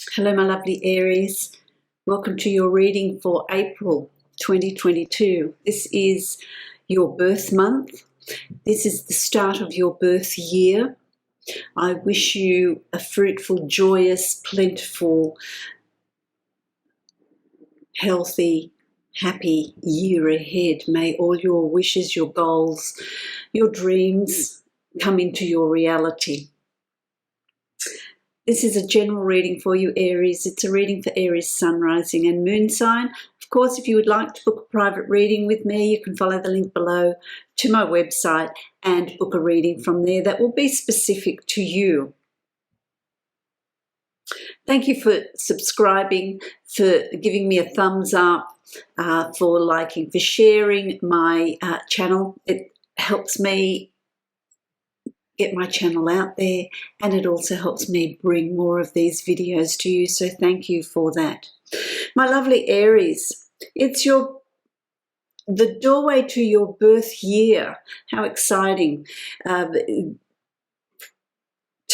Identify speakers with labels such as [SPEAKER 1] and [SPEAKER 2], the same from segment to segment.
[SPEAKER 1] Hello, my lovely Aries. Welcome to your reading for April 2022. This is your birth month. This is the start of your birth year. I wish you a fruitful, joyous, plentiful, healthy, happy year ahead. May all your wishes, your goals, your dreams come into your reality. This is a general reading for you, Aries. It's a reading for Aries sun, rising and moon sign. Of course, if you would like to book a private reading with me, you can follow the link below to my website and book a reading from there that will be specific to you. Thank you for subscribing, for giving me a thumbs up, for liking, for sharing my channel. It helps me get my channel out there, and it also helps me bring more of these videos to you, so thank you for that. My lovely Aries, it's the doorway to your birth year. How exciting. To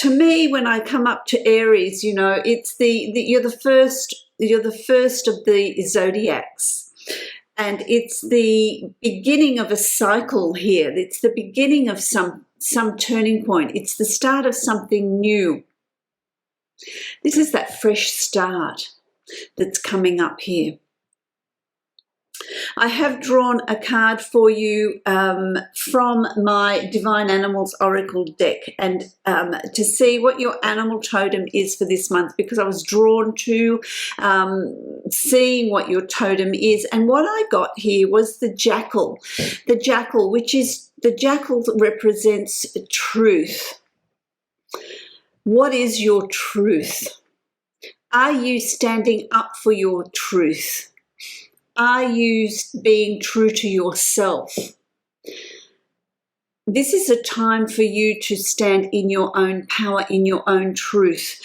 [SPEAKER 1] me, when I come up to Aries, you know, it's you're the first of the zodiacs, and it's the beginning of a cycle here. It's the beginning of some turning point. It's the start of something new. This is that fresh start that's coming up here. I have drawn a card for you from my Divine Animals Oracle deck, and to see what your animal totem is for this month, because I was drawn to seeing what your totem is. And what I got here was the jackal. The jackal, the jackal represents truth. What is your truth? Are you standing up for your truth? Are you being true to yourself? This is a time for you to stand in your own power, in your own truth.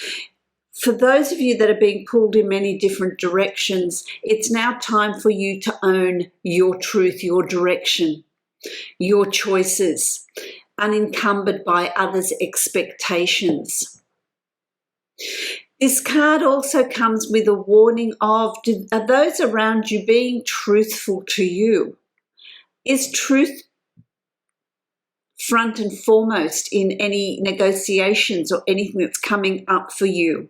[SPEAKER 1] For those of you that are being pulled in many different directions, it's now time for you to own your truth, your direction, your choices, unencumbered by others' expectations. This card also comes with a warning of, are those around you being truthful to you? Is truth front and foremost in any negotiations or anything that's coming up for you?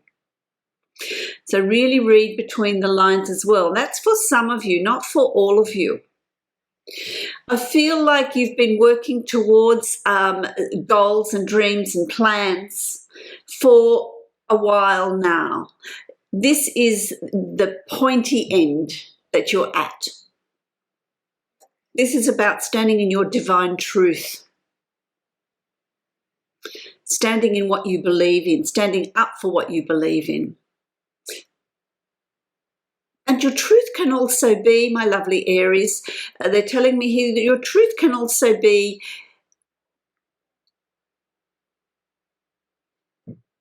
[SPEAKER 1] So really read between the lines as well. That's for some of you, not for all of you. I feel like you've been working towards goals and dreams and plans for a while now. This is the pointy end that you're at. This is about standing in your divine truth, standing in what you believe in, standing up for what you believe in. And your truth can also be, my lovely Aries, they're telling me here that your truth can also be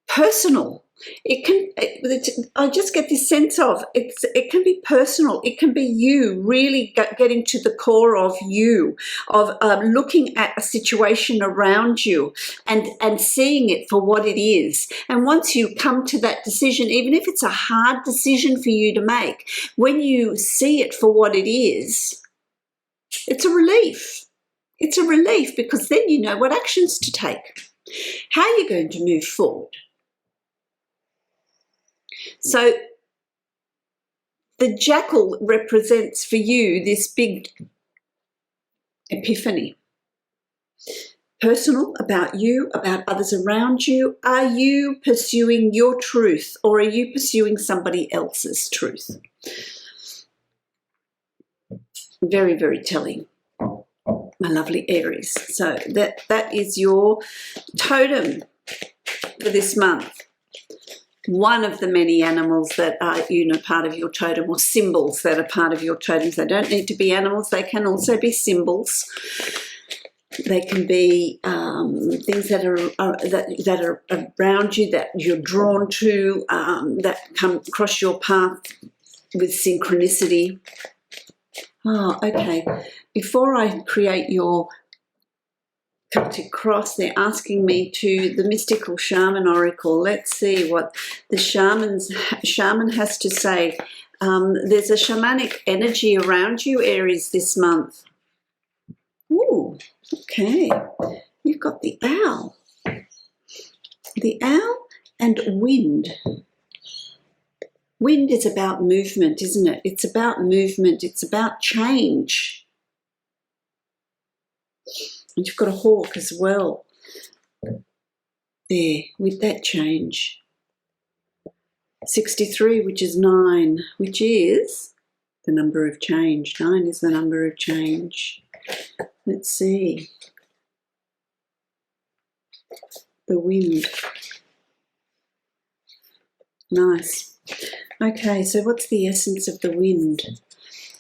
[SPEAKER 1] personal. I just get this sense of it can be personal. It can be you really getting to the core of you, of looking at a situation around you and seeing it for what it is. And once you come to that decision, even if it's a hard decision for you to make, when you see it for what it is, it's a relief. It's a relief, because then you know what actions to take, how you're going to move forward. So the jackal represents for you this big epiphany. Personal, about you, about others around you. Are you pursuing your truth, or are you pursuing somebody else's truth? Very, very telling, my lovely Aries. So that is your totem for this month. One of the many animals that are, part of your totem, or symbols that are part of your totems. They don't need to be animals. They can also be symbols. They can be things that are around you, that you're drawn to, that come across your path with synchronicity. Oh, okay. Before I create your Celtic Cross, they're asking me to the mystical shaman oracle. Let's see what the shaman has to say. There's a shamanic energy around you, Aries, this month. Ooh, okay. You've got the owl. The owl and wind. Wind is about movement, isn't it? It's about movement. It's about change. And you've got a hawk as well there with that change. 63, which is 9, which is the number of change. 9 is the number of change. Let's see. The wind. Nice. Okay, so what's the essence of the wind?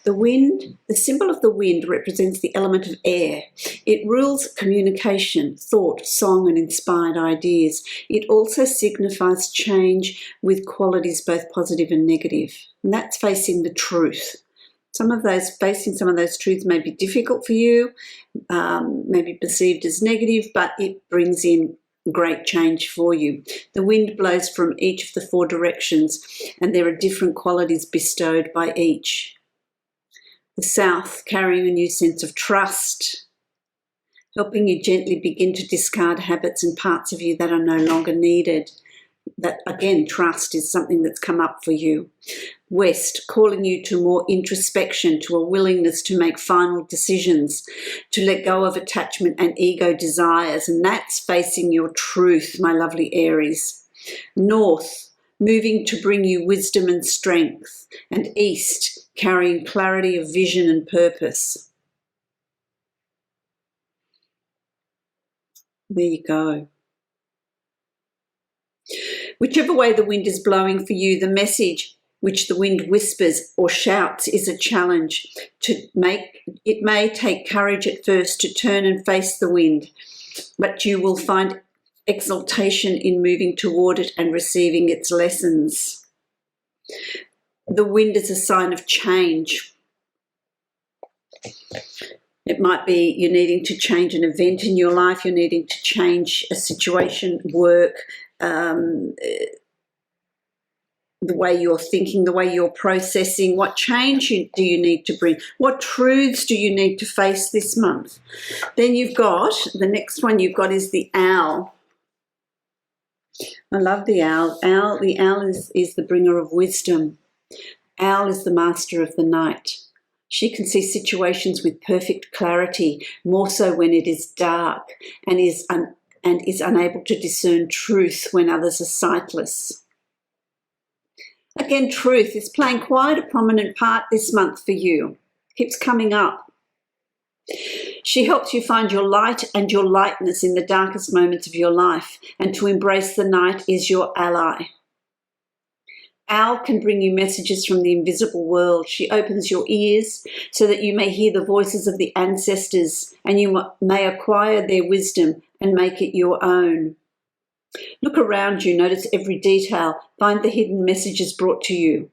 [SPEAKER 1] The wind, the symbol of the wind represents the element of air. It rules communication, thought, song and inspired ideas. It also signifies change with qualities both positive and negative. And that's facing the truth. Facing some of those truths may be difficult for you, may be perceived as negative, but it brings in great change for you. The wind blows from each of the 4 directions, and there are different qualities bestowed by each. The south, carrying a new sense of trust, helping you gently begin to discard habits and parts of you that are no longer needed. That, again, trust is something that's come up for you. West, calling you to more introspection, to a willingness to make final decisions, to let go of attachment and ego desires, and that's facing your truth, my lovely Aries. North, moving to bring you wisdom and strength, and east, carrying clarity of vision and purpose. There you go. Whichever way the wind is blowing for you, the message which the wind whispers or shouts is a challenge. It may take courage at first to turn and face the wind, but you will find exaltation in moving toward it and receiving its lessons. The wind is a sign of change. It might be you're needing to change an event in your life, you're needing to change a situation, work, the way you're thinking, the way you're processing. What change do you need to bring? What truths do you need to face this month? Then you've got, the next one you've got is the owl. I love the owl. The owl is the bringer of wisdom. Owl is the master of the night. She can see situations with perfect clarity, more so when it is dark, and is unable to discern truth when others are sightless. Again, truth is playing quite a prominent part this month for you. Keeps coming up. She helps you find your light and your lightness in the darkest moments of your life, and to embrace the night is your ally. Owl can bring you messages from the invisible world. She opens your ears so that you may hear the voices of the ancestors, and you may acquire their wisdom and make it your own. Look around you, notice every detail, find the hidden messages brought to you.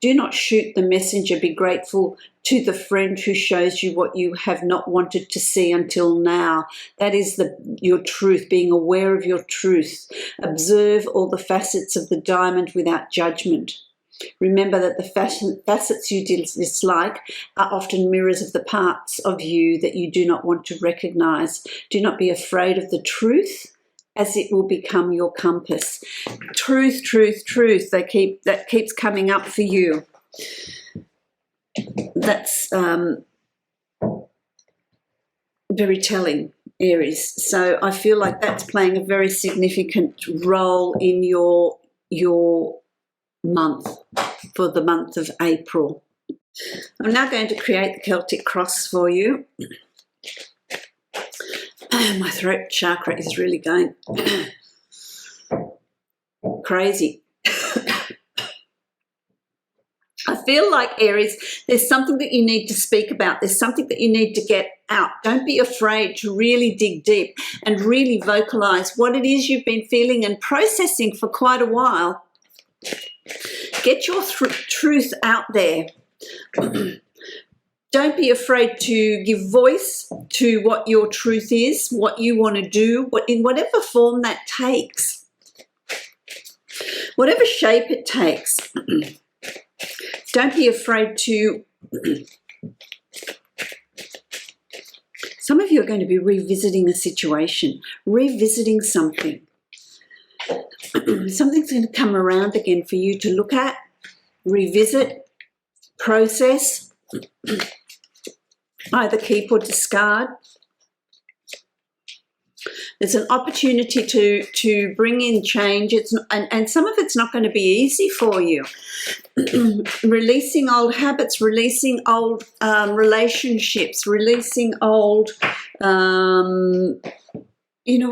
[SPEAKER 1] Do not shoot the messenger, be grateful to the friend who shows you what you have not wanted to see until now. That is your truth, being aware of your truth. Observe all the facets of the diamond without judgment. Remember that the facets you dislike are often mirrors of the parts of you that you do not want to recognize. Do not be afraid of the truth, as it will become your compass. Truth, truth, truth. That keeps coming up for you. That's very telling, Aries. So I feel like that's playing a very significant role in your month, for the month of April. I'm now going to create the Celtic Cross for you. My throat chakra is really going crazy. I feel like, Aries, there's something that you need to speak about. There's something that you need to get out. Don't be afraid to really dig deep and really vocalize what it is you've been feeling and processing for quite a while. Get your truth out there. Don't be afraid to give voice to what your truth is, what you want to do, in whatever form that takes, whatever shape it takes. Don't be afraid to... Some of you are going to be revisiting a situation, revisiting something. Something's going to come around again for you to look at, revisit, process, either keep or discard. There's an opportunity to bring in change. And some of it's not going to be easy for you. Releasing old habits, releasing old relationships, releasing old, you know,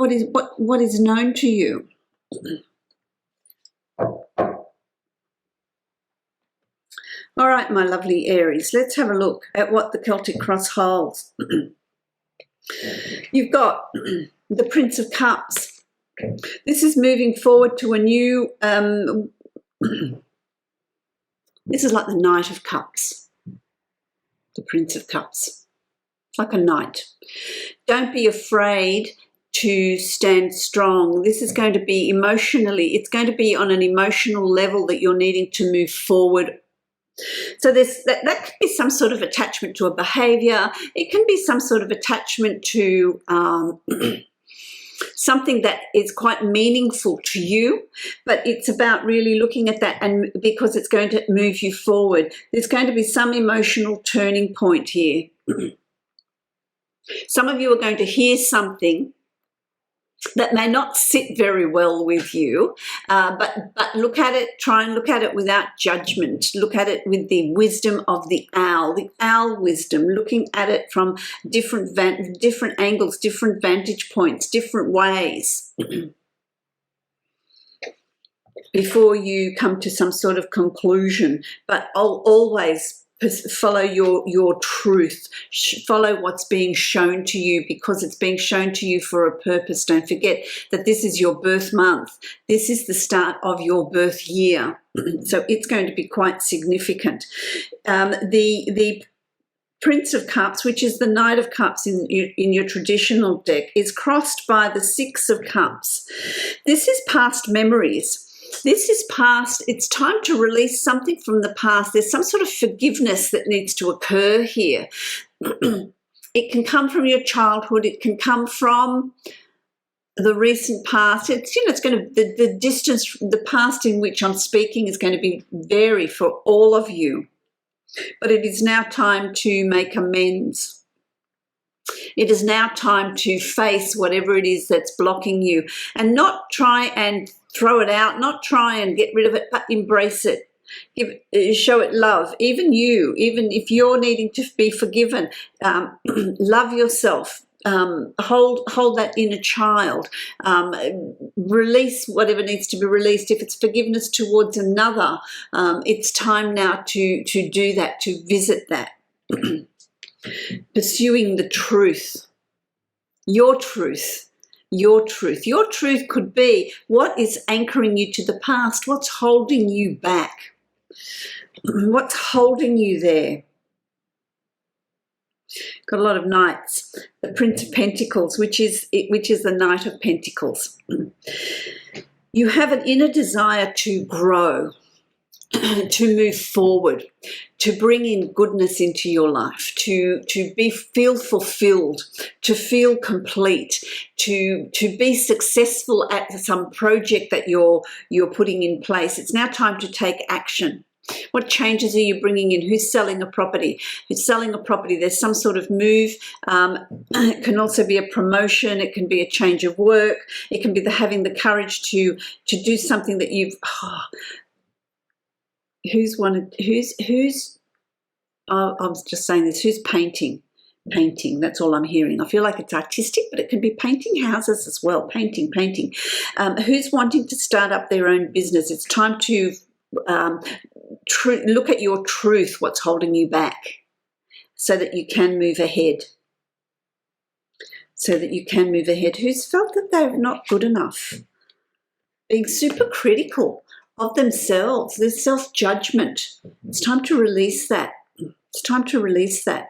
[SPEAKER 1] what is known to you. All right, my lovely Aries, let's have a look at what the Celtic Cross holds. You've got the Prince of Cups. This is moving forward to a new... this is like the Knight of Cups, the Prince of Cups. It's like a knight. Don't be afraid to stand strong. This is going to be emotionally, it's going to be on an emotional level that you're needing to move forward. So that could be some sort of attachment to a behaviour. It can be some sort of attachment to something that is quite meaningful to you, but it's about really looking at that, and because it's going to move you forward. There's going to be some emotional turning point here. Some of you are going to hear something that may not sit very well with you, but look at it, try and look at it without judgment. Look at it with the wisdom of the owl wisdom, looking at it from different angles, different vantage points, different ways, before you come to some sort of conclusion. But I'll always follow your truth, follow what's being shown to you, because it's being shown to you for a purpose. Don't forget that this is your birth month. This is the start of your birth year. So it's going to be quite significant. The Prince of Cups, which is the Knight of Cups in your traditional deck, is crossed by the Six of Cups. This is past memories. This is past. It's time to release something from the past. There's some sort of forgiveness that needs to occur here. It can come from your childhood. It can come from the recent past. It's, you know, it's going to, the distance, the past in which I'm speaking is going to be vary for all of you. But it is now time to make amends. It is now time to face whatever it is that's blocking you, and not try and throw it out, not try and get rid of it, but embrace it. Show it love. Even if you're needing to be forgiven, love yourself. Hold that inner child. Release whatever needs to be released. If it's forgiveness towards another, it's time now to do that, to visit that. Pursuing the truth. Your truth. Your truth. Your truth could be what is anchoring you to the past, what's holding you back, what's holding you there. Got a lot of knights. The Prince of Pentacles, which is the Knight of Pentacles. You have an inner desire to grow, to move forward, to bring in goodness into your life, to feel fulfilled, to feel complete, to be successful at some project that you're putting in place. It's now time to take action. What changes are you bringing in? Who's selling a property? Who's selling a property? There's some sort of move. It can also be a promotion. It can be a change of work. It can be having the courage to do something that you've... I was just saying this, who's painting? Painting, that's all I'm hearing. I feel like it's artistic, but it can be painting houses as well. Painting. Who's wanting to start up their own business? It's time to look at your truth, what's holding you back, so that you can move ahead. Who's felt that they're not good enough? Being super critical of themselves, their self-judgment. It's time to release that. It's time to release that.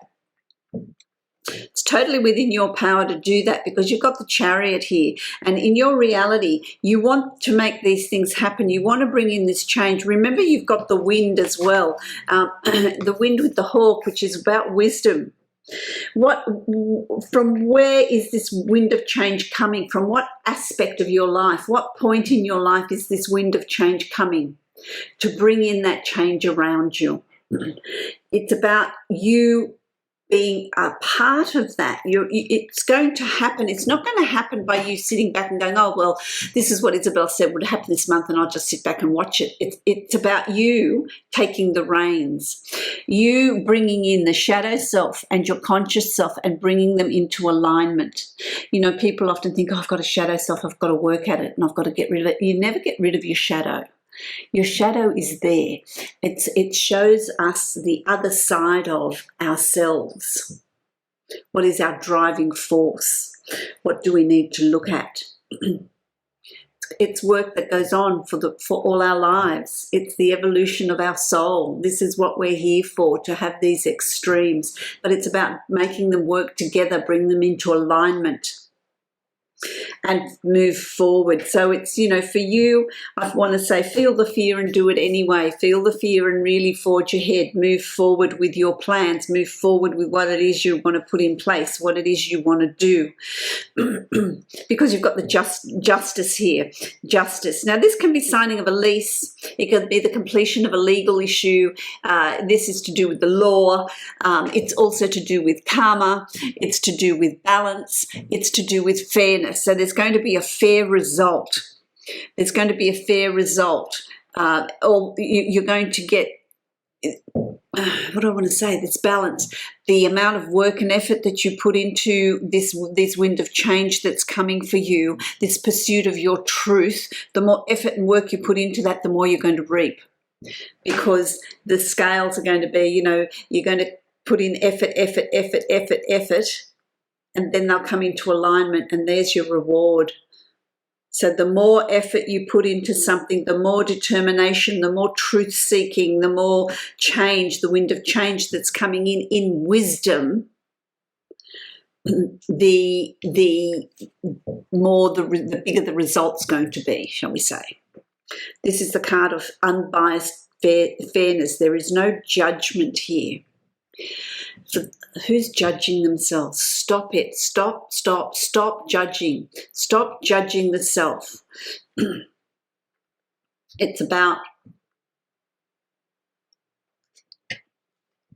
[SPEAKER 1] It's totally within your power to do that because you've got the Chariot here. And in your reality, you want to make these things happen. You want to bring in this change. Remember, you've got the wind as well. The wind with the hawk, which is about wisdom. From where is this wind of change coming? From what aspect of your life? What point in your life is this wind of change coming to bring in that change around you? It's about you being a part of that. It's going to happen. It's not going to happen by you sitting back and going, oh, well, this is what Isabel said would happen this month and I'll just sit back and watch it. It's about you taking the reins, you bringing in the shadow self and your conscious self and bringing them into alignment. You know, people often think, oh, I've got a shadow self, I've got to work at it and I've got to get rid of it. You never get rid of your shadow. Your shadow is there. It shows us the other side of ourselves. What is our driving force? What do we need to look at? It's work that goes on for all our lives. It's the evolution of our soul. This is what we're here for, to have these extremes. But it's about making them work together, bring them into alignment, and move forward. So it's, you know, for you, I want to say, feel the fear and do it anyway. Feel the fear and really forge ahead. Move forward with your plans. Move forward with what it is you want to put in place, what it is you want to do. Because you've got the justice here. Justice. Now, this can be signing of a lease. It could be the completion of a legal issue. This is to do with the law. It's also to do with karma. It's to do with balance. It's to do with fairness. So there's going to be a fair result. There's going to be a fair result. Or you're going to get, what do I want to say? This balance. The amount of work and effort that you put into this wind of change that's coming for you, this pursuit of your truth, the more effort and work you put into that, the more you're going to reap. Because the scales are going to be, you know, you're going to put in effort, and then they'll come into alignment and there's your reward. So the more effort you put into something, the more determination, the more truth-seeking, the more change, the wind of change that's coming in wisdom, the bigger the result's going to be, shall we say. This is the card of unbiased fairness. There is no judgment here. So who's judging themselves? Stop it. Stop judging. Stop judging the self. It's about,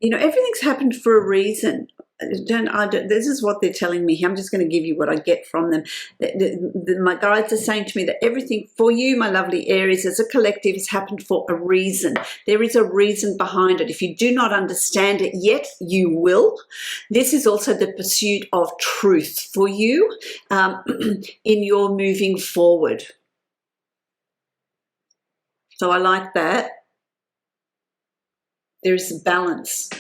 [SPEAKER 1] you know, everything's happened for a reason. This is what they're telling me. I'm just going to give you what I get from them. My guides are saying to me that everything for you, my lovely Aries, as a collective has happened for a reason. There is a reason behind it. If you do not understand it yet, you will. This is also the pursuit of truth for you in your moving forward. So I like that. There is a balance.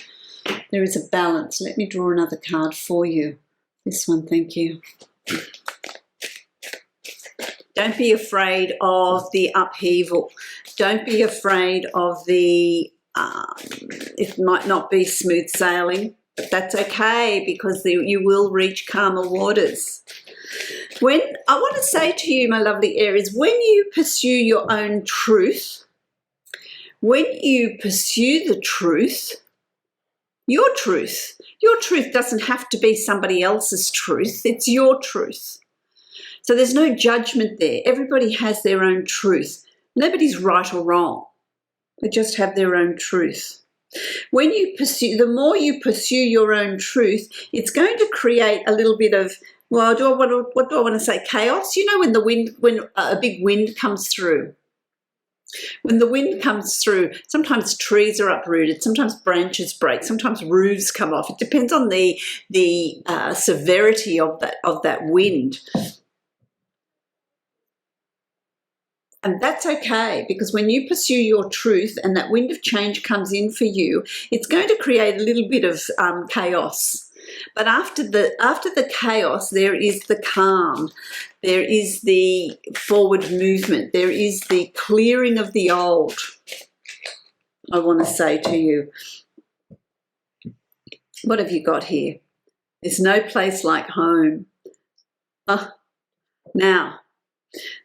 [SPEAKER 1] There is a balance. Let me draw another card for you. This one, thank you. Don't be afraid of the upheaval. Don't be afraid of the, it might not be smooth sailing, but that's okay because you will reach calmer waters. I want to say to you, my lovely Aries, when you pursue your own truth, when you pursue the truth, your truth doesn't have to be somebody else's truth. It's your truth. So there's no judgment there. Everybody has their own truth. Nobody's right or wrong. They just have their own truth. When you pursue, the more you pursue your own truth, it's going to create a little bit of, well, what do I want to say? Chaos. You know, when a big wind comes through. When the wind comes through, sometimes trees are uprooted, sometimes branches break, sometimes roofs come off. It depends on the severity of that wind. And that's okay, because when you pursue your truth and that wind of change comes in for you, it's going to create a little bit of chaos. But after the chaos, there is the calm. There is the forward movement. There is the clearing of the old, I want to say to you. What have you got here? There's no place like home. Now,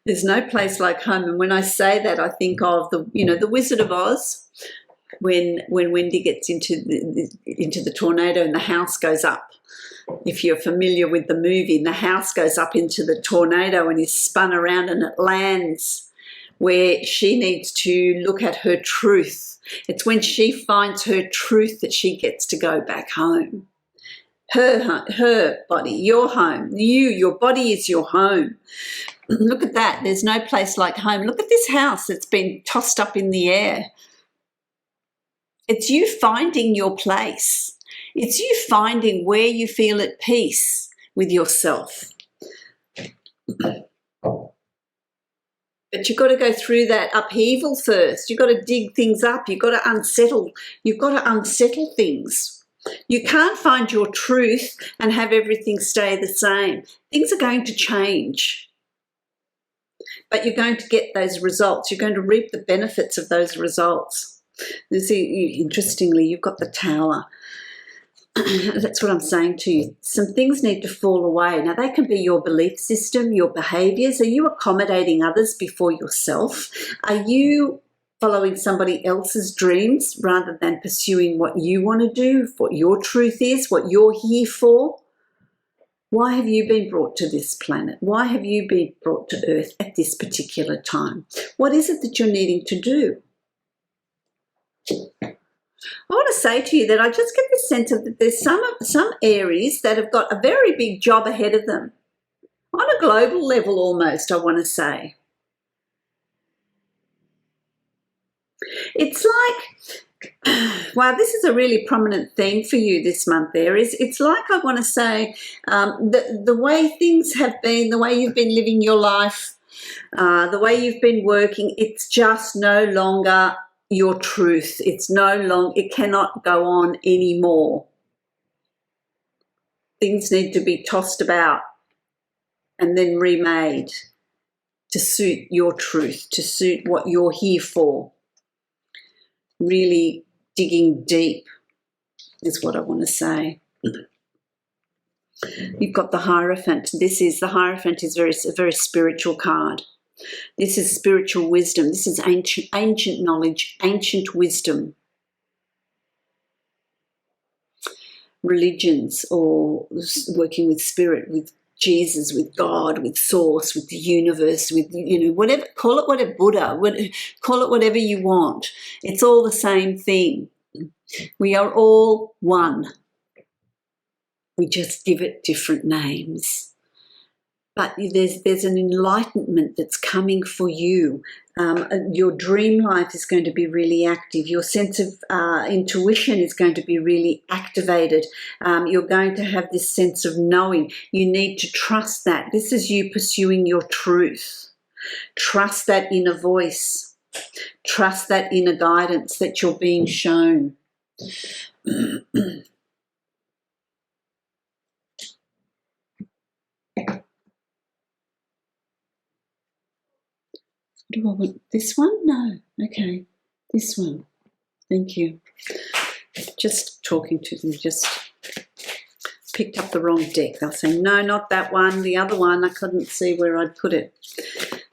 [SPEAKER 1] there's no place like home. And when I say that, I think of the Wizard of Oz, when Wendy gets into the tornado and the house goes up. If you're familiar with the movie, the house goes up into the tornado and is spun around and it lands where she needs to look at her truth. It's when she finds her truth that she gets to go back home. Her body, your home. Your body is your home. Look at that. There's no place like home. Look at this house that's been tossed up in the air. It's you finding your place. It's you finding where you feel at peace with yourself. But you've got to go through that upheaval first. You've got to dig things up. You've got to unsettle. You've got to unsettle things. You can't find your truth and have everything stay the same. Things are going to change. But you're going to get those results. You're going to reap the benefits of those results. You see, interestingly, you've got the Tower. That's what I'm saying to you. Some things need to fall away. Now, they can be your belief system, your behaviours. Are you accommodating others before yourself? Are you following somebody else's dreams rather than pursuing what you want to do, what your truth is, what you're here for? Why have you been brought to this planet? Why have you been brought to Earth at this particular time? What is it that you're needing to do? I want to say to you that I just get the sense of that there's some Aries that have got a very big job ahead of them. On a global level almost, I want to say. It's like, wow, this is a really prominent theme for you this month, Aries. It's like I want to say the way things have been, the way you've been living your life, the way you've been working, it's just no longer your truth. It cannot go on anymore. Things need to be tossed about and then remade to suit your truth, to suit what you're here for. Really digging deep is what I want to say. You've got the Hierophant. The Hierophant is a very spiritual card. This is spiritual wisdom. This is ancient knowledge, ancient wisdom. Religions, or working with spirit, with Jesus, with God, with Source, with the universe, with, whatever, call it whatever, Buddha, call it whatever you want. It's all the same thing. We are all one. We just give it different names. But there's an enlightenment that's coming for you. Your dream life is going to be really active. Your sense of intuition is going to be really activated. You're going to have this sense of knowing. You need to trust that. This is you pursuing your truth. Trust that inner voice. Trust that inner guidance that you're being shown. Do I want this one? No. Okay. This one. Thank you. Just talking to them, just picked up the wrong deck. They'll say, no, not that one. The other one, I couldn't see where I'd put it.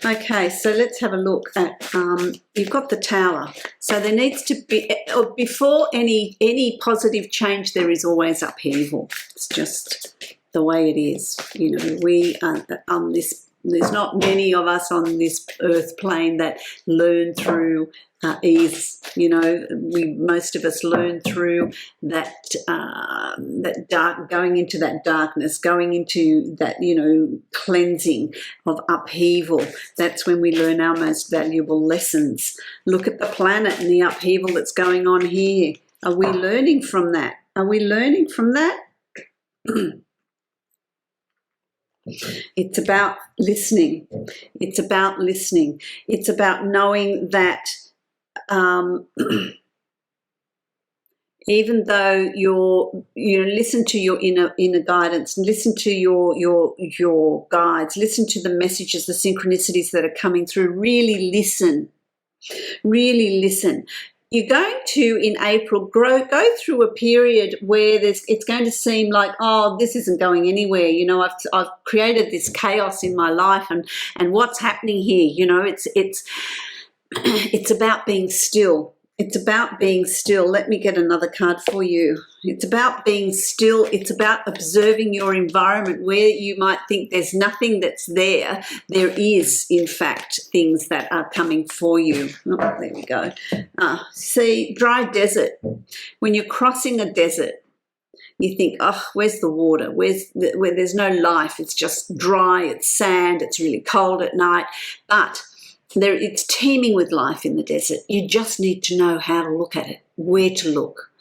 [SPEAKER 1] Okay, so let's have a look at, you've got the Tower. So there needs to be, before any positive change, there is always upheaval. It's just the way it is. We are on this. There's not many of us on this earth plane that learn through ease. Most of us learn through that dark, going into that darkness, going into that, cleansing of upheaval. That's when we learn our most valuable lessons. Look at the planet and the upheaval that's going on here. Are we learning from that? Are we learning from that? It's about listening. It's about listening. It's about knowing that even though listen to your inner guidance, listen to your guides, listen to the messages, the synchronicities that are coming through. Really listen. Really listen. you're going to, in April, go through a period where it's going to seem like, oh, this isn't going anywhere. You know, I've created this chaos in my life, and what's happening here? You know, it's about being still. It's about being still. Let me get another card for you. It's about being still. It's about observing your environment where you might think there's nothing that's there. There is, in fact, things that are coming for you. Oh, there we go. See, dry desert. When you're crossing a desert, you think, oh, where's the water? Where there's no life. It's just dry. It's sand. It's really cold at night. But it's teeming with life in the desert. You just need to know how to look at it, where to look.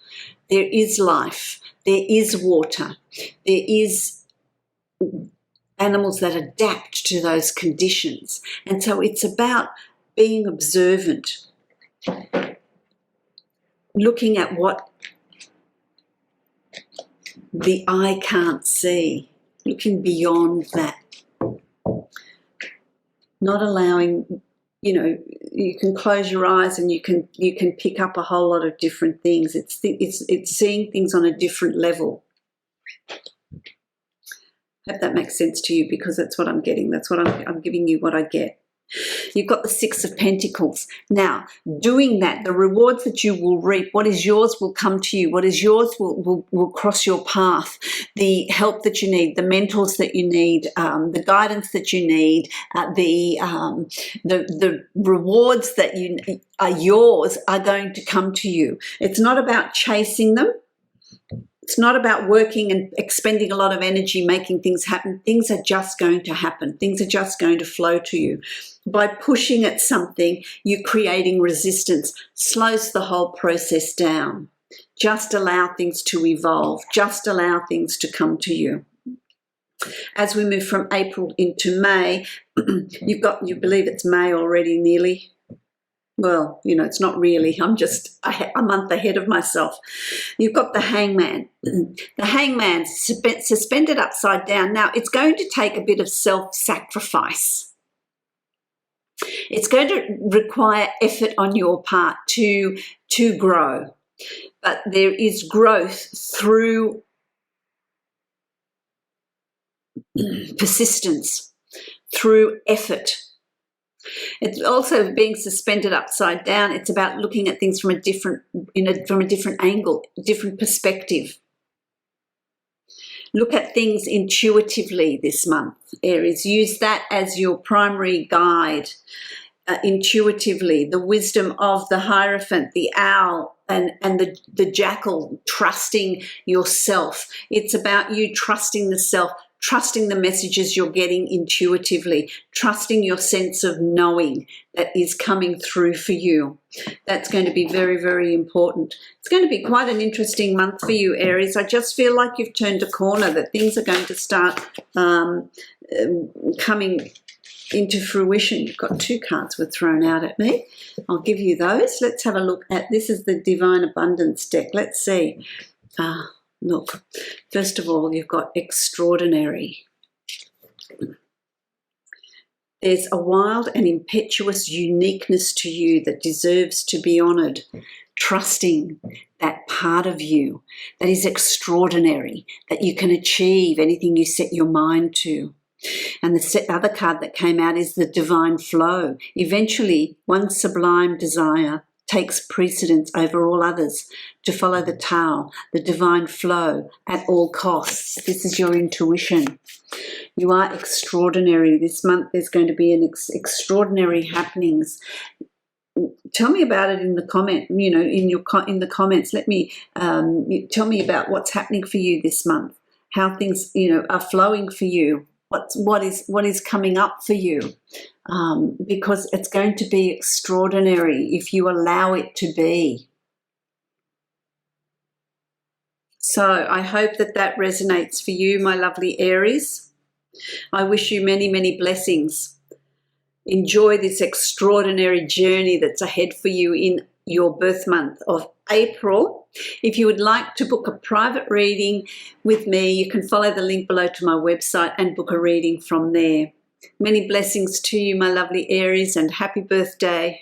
[SPEAKER 1] There is life. There is water. There is animals that adapt to those conditions. And so it's about being observant, looking at what the eye can't see, looking beyond that, not allowing. You know, you can close your eyes and you can pick up a whole lot of different things. It's seeing things on a different level. Hope that makes sense to you, because that's what I'm getting. That's what I'm giving you what I get. You've got the Six of Pentacles. Now, doing that, the rewards that you will reap, what is yours will come to you. What is yours will cross your path. The help that you need, the mentors that you need, the guidance that you need, the rewards that are yours are going to come to you. It's not about chasing them. It's not about working and expending a lot of energy making things happen. Things are just going to happen. Things are just going to flow to you. By pushing at something, you're creating resistance. Slows the whole process down. Just allow things to evolve. Just allow things to come to you. As we move from April into May, you believe it's May already nearly. Well, you know, it's not really. I'm just a month ahead of myself. You've got the Hangman. The Hangman suspended upside down. Now, it's going to take a bit of self-sacrifice. It's going to require effort on your part to grow. But there is growth through persistence, through effort. It's also being suspended upside down. It's about looking at things from a different angle, different perspective. Look at things intuitively this month, Aries. Use that as your primary guide, intuitively. The wisdom of the Hierophant, the owl, and the jackal, trusting yourself. It's about you trusting the self, trusting the messages you're getting intuitively, trusting your sense of knowing that is coming through for you. That's going to be very, very important. It's going to be quite an interesting month for you, Aries. I just feel like you've turned a corner, that things are going to start coming into fruition. You've got two cards were thrown out at me. I'll give you those. Let's have a look at, this is the Divine Abundance deck. Let's see. Look, first of all, you've got extraordinary. There's a wild and impetuous uniqueness to you that deserves to be honoured. Trusting that part of you that is extraordinary, that you can achieve anything you set your mind to. And the other card that came out is the divine flow. Eventually, one sublime desire takes precedence over all others, to follow the Tao, the divine flow at all costs. This is your intuition. You are extraordinary. This month there's going to be an extraordinary happenings. Tell me about it in the comment, you know, in the comments. Let me tell me about what's happening for you this month, how things, you know, are flowing for you. What is coming up for you, because it's going to be extraordinary if you allow it to be. So I hope that resonates for you, my lovely Aries. I wish you many, many blessings. Enjoy this extraordinary journey that's ahead for you in your birth month of April. If you would like to book a private reading with me, you can follow the link below to my website and book a reading from there. Many blessings to you, my lovely Aries, and happy birthday.